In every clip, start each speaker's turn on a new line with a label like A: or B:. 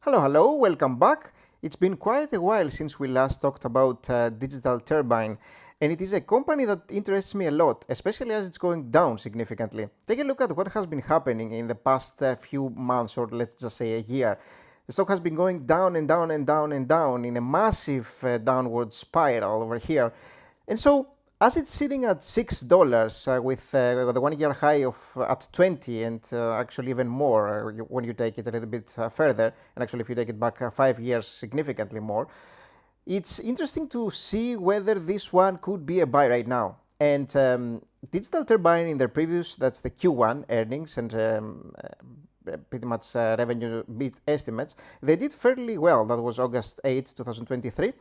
A: Hello, welcome back. It's been quite a while since we last talked about Digital Turbine, and it is a company that interests me a lot, especially as it's going down significantly. Take a look at what has been happening in the past few months, or let's just say a year. The stock has been going down and down and down and down in a massive downward spiral over here. And so, as it's sitting at $6 with the 1 year high of at 20 and actually even more when you take it a little bit further, and actually if you take it back 5 years, significantly more, it's interesting to see whether this one could be a buy right now. And Digital Turbine in their previous, that's the Q1 earnings and pretty much revenue beat estimates, they did fairly well. That was August 8, 2023.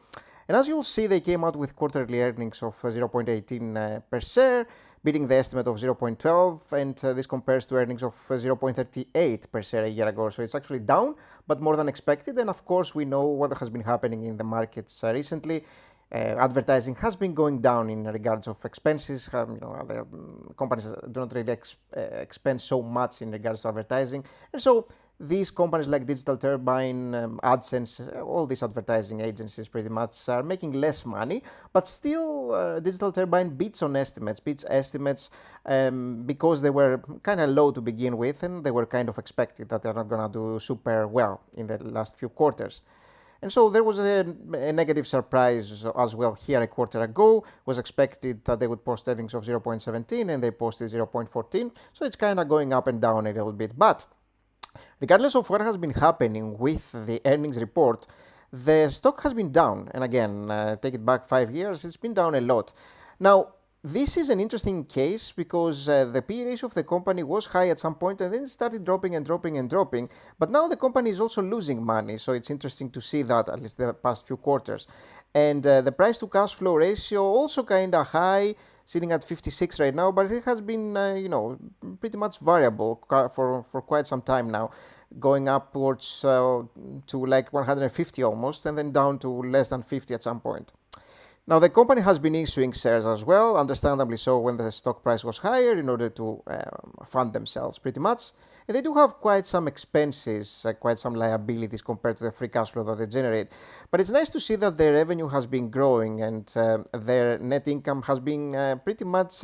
A: And as you'll see, they came out with quarterly earnings of 0.18 per share, beating the estimate of 0.12, and this compares to earnings of 0.38 per share a year ago. So it's actually down, but more than expected. And of course, we know what has been happening in the markets recently. Advertising has been going down in regards of expenses. Other companies do not really expend so much in regards to advertising, and so these companies like Digital Turbine, AdSense, all these advertising agencies pretty much are making less money, but still Digital Turbine beats estimates because they were kind of low to begin with, and they were kind of expected that they're not going to do super well in the last few quarters. And so there was a negative surprise as well here a quarter ago. It was expected that they would post earnings of 0.17 and they posted 0.14. So it's kind of going up and down a little bit. But regardless of what has been happening with the earnings report, the stock has been down. And again, take it back 5 years, it's been down a lot. Now, this is an interesting case because the PE ratio of the company was high at some point and then it started dropping and dropping and dropping. But now the company is also losing money. So it's interesting to see that, at least the past few quarters. And the price to cash flow ratio also kind of high, sitting at 56 right now, but it has been, pretty much variable for quite some time now, going upwards to like 150 almost, and then down to less than 50 at some point. Now, the company has been issuing shares as well, understandably so, when the stock price was higher in order to fund themselves pretty much. And they do have quite some expenses, quite some liabilities compared to the free cash flow that they generate. But it's nice to see that their revenue has been growing and their net income has been pretty much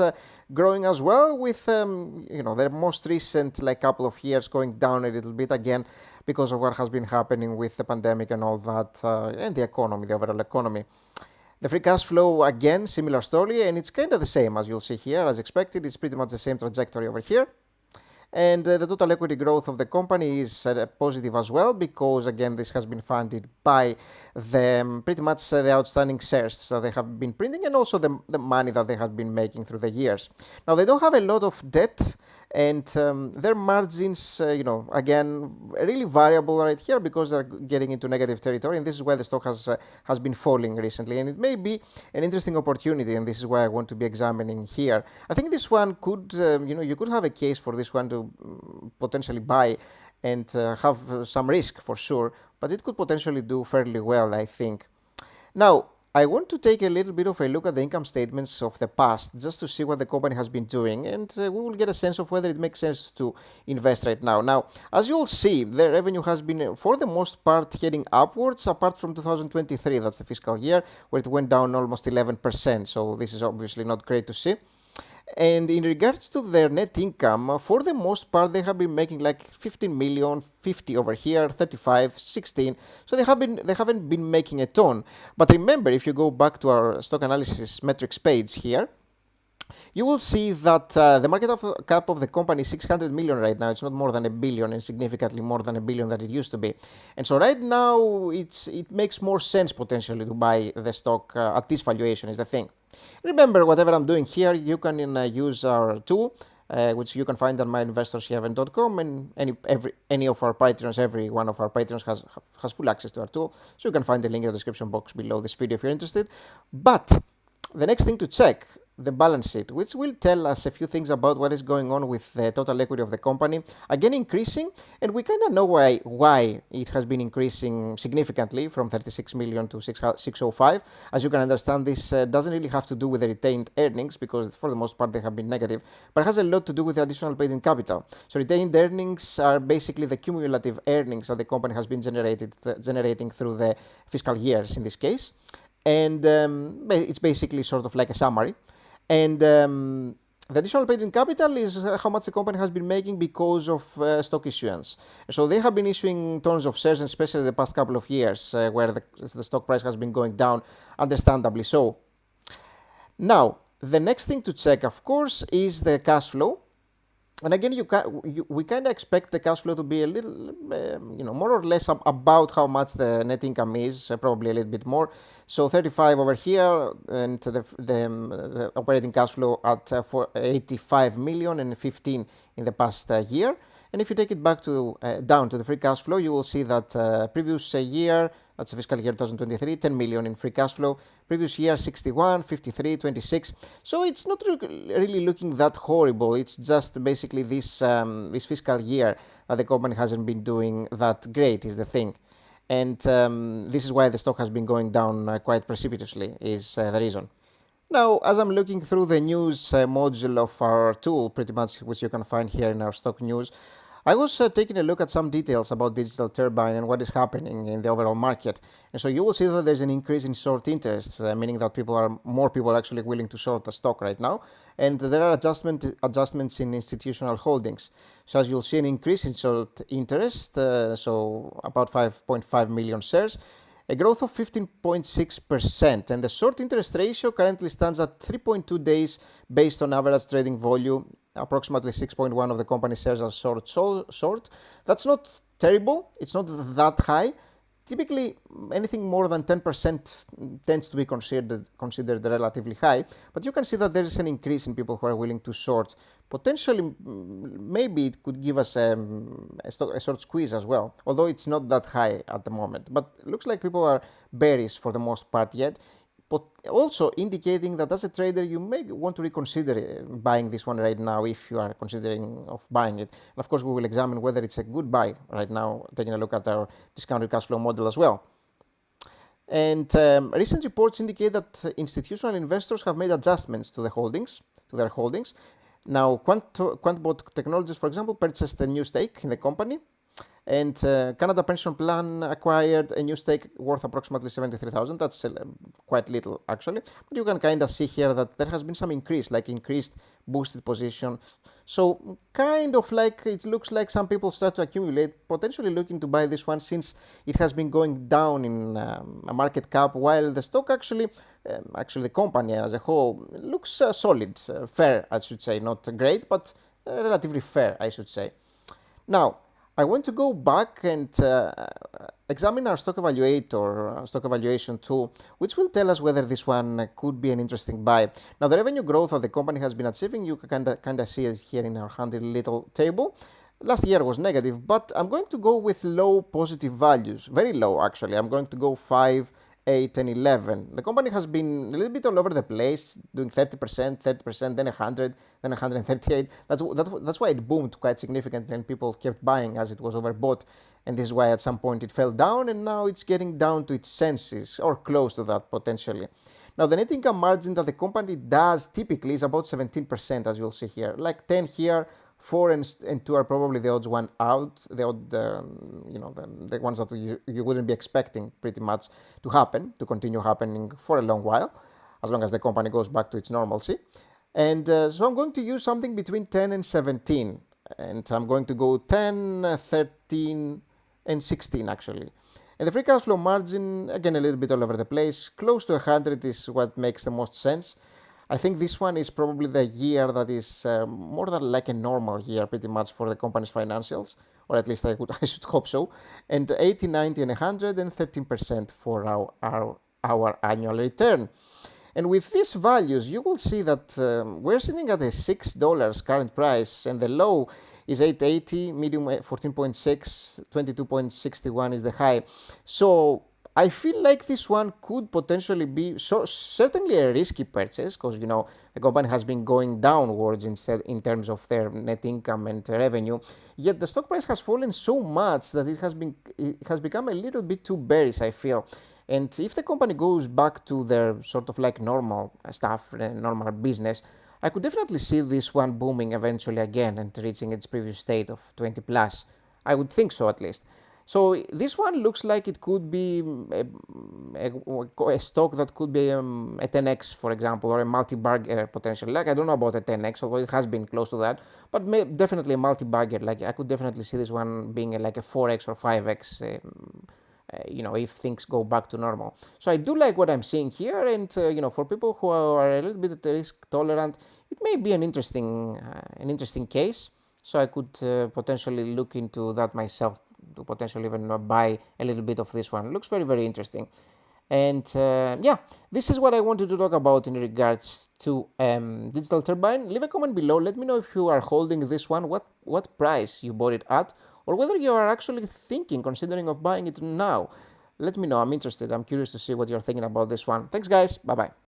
A: growing as well, with their most recent couple of years going down a little bit again because of what has been happening with the pandemic and all that, and the economy, the overall economy. The free cash flow, again, similar story, and it's kind of the same as you'll see here. As expected, it's pretty much the same trajectory over here. And the total equity growth of the company is positive as well, because again, this has been funded by pretty much the outstanding shares that they have been printing, and also the money that they have been making through the years. Now, they don't have a lot of debt, and their margins, again, really variable right here because they're getting into negative territory, and this is why the stock has been falling recently. And it may be an interesting opportunity, and this is why I want to be examining here. I think this one could, you could have a case for this one to potentially buy and have some risk for sure, but it could potentially do fairly well, I think. Now, I want to take a little bit of a look at the income statements of the past just to see what the company has been doing, and we will get a sense of whether it makes sense to invest right now. Now, as you'll see, the revenue has been, for the most part, heading upwards, apart from 2023, that's the fiscal year, where it went down almost 11%, so this is obviously not great to see. And in regards to their net income, for the most part, they have been making like 15 million, 50 over here, 35, 16. So they haven't been making a ton. But remember, if you go back to our stock analysis metrics page here, you will see that the market cap of the company is 600 million right now. It's not more than $1 billion, and significantly more than $1 billion that it used to be. And so right now, it makes more sense potentially to buy the stock at this valuation is the thing. Remember, whatever I'm doing here, you can use our tool, which you can find on myinvestorsheaven.com, and any of our Patreons, every one of our Patreons has full access to our tool. So you can find the link in the description box below this video if you're interested. But the next thing to check, the balance sheet, which will tell us a few things about what is going on with the total equity of the company. Again, increasing, and we kind of know why it has been increasing significantly from 36 million to 605. As you can understand, this doesn't really have to do with the retained earnings, because for the most part they have been negative, but it has a lot to do with the additional paid-in capital. So retained earnings are basically the cumulative earnings that the company has been generating through the fiscal years in this case. And it's basically sort of like a summary. And the additional paid-in capital is how much the company has been making because of stock issuance. So they have been issuing tons of shares, especially the past couple of years, where the stock price has been going down, understandably so. Now, the next thing to check, of course, is the cash flow. And again, we kind of expect the cash flow to be a little, more or less about how much the net income is, probably a little bit more. So 35 over here, and the operating cash flow at 85 million and 15 in the past year. And if you take it back to down to the free cash flow, you will see that previous year, that's fiscal year 2023, 10 million in free cash flow. Previous year, 61, 53, 26. So it's not really looking that horrible. It's just basically this fiscal year that the company hasn't been doing that great is the thing. And this is why the stock has been going down quite precipitously, is the reason. Now, as I'm looking through the news module of our tool, pretty much, which you can find here in our stock news, I was taking a look at some details about Digital Turbine and what is happening in the overall market. And so you will see that there's an increase in short interest, meaning that more people are actually willing to short the stock right now. And there are adjustments in institutional holdings. So as you'll see, an increase in short interest, so about 5.5 million shares, a growth of 15.6%, and the short interest ratio currently stands at 3.2 days based on average trading volume. Approximately 6.1 of the company shares are short. That's not terrible. It's not that high. Typically, anything more than 10% tends to be considered relatively high, but you can see that there is an increase in people who are willing to short. Potentially, maybe it could give us a short squeeze as well, although it's not that high at the moment. But it looks like people are bearish for the most part yet, but also indicating that as a trader you may want to reconsider buying this one right now if you are considering of buying it. And of course we will examine whether it's a good buy right now, taking a look at our discounted cash flow model as well. And recent reports indicate that institutional investors have made adjustments to their holdings. Now, QuantBot Technologies, for example, purchased a new stake in the company. And Canada Pension Plan acquired a new stake worth approximately 73,000. That's quite little, actually. But you can kind of see here that there has been some increased boosted position. So kind of like it looks like some people start to accumulate, potentially looking to buy this one since it has been going down in a market cap, while the stock actually the company as a whole looks solid, fair, I should say. Not great, but relatively fair, I should say. Now, I want to go back and examine our stock evaluator, stock evaluation tool, which will tell us whether this one could be an interesting buy. Now, the revenue growth that the company has been achieving, you can kind of see it here in our handy little table. Last year was negative, but I'm going to go with low positive values, very low actually. I'm going to go 5, 8, and 11. The company has been a little bit all over the place, doing 30%, then 100, then 138. That's why it boomed quite significantly and people kept buying as it was overbought. And this is why at some point it fell down and now it's getting down to its senses or close to that potentially. Now, the net income margin that the company does typically is about 17%, as you'll see here, like 10 here. 4 and 2 are probably the odds one out, the ones that you wouldn't be expecting pretty much to continue happening for a long while, as long as the company goes back to its normalcy. And so I'm going to use something between 10 and 17. And I'm going to go 10, 13, and 16 actually. And the free cash flow margin, again, a little bit all over the place, close to 100 is what makes the most sense. I think this one is probably the year that is more than like a normal year pretty much for the company's financials, or at least I should hope so. And 80, 90, and 100 and 13% for our annual return. And with these values, you will see that we're sitting at a $6 current price, and the low is 8.80, medium 14.6, 22.61 is the high. So I feel like this one could potentially be certainly a risky purchase because the company has been going downwards instead in terms of their net income and revenue. Yet the stock price has fallen so much that it has become a little bit too bearish, I feel. And if the company goes back to their sort of like normal stuff, normal business, I could definitely see this one booming eventually again and reaching its previous state of 20 plus. I would think so at least. So this one looks like it could be a stock that could be a 10x, for example, or a multi-bagger potential. Like I don't know about a 10x, although it has been close to that, but definitely a multi-bagger. Like I could definitely see this one being like a 4x or 5x. If things go back to normal. So I do like what I'm seeing here, and for people who are a little bit risk tolerant, it may be an interesting case. So I could potentially look into that myself to potentially even buy a little bit of this one. Looks very, very interesting. And yeah, this is what I wanted to talk about in regards to Digital Turbine. Leave a comment below. Let me know if you are holding this one, what price you bought it at, or whether you are actually considering of buying it now. Let me know. I'm interested. I'm curious to see what you're thinking about this one. Thanks, guys. Bye bye.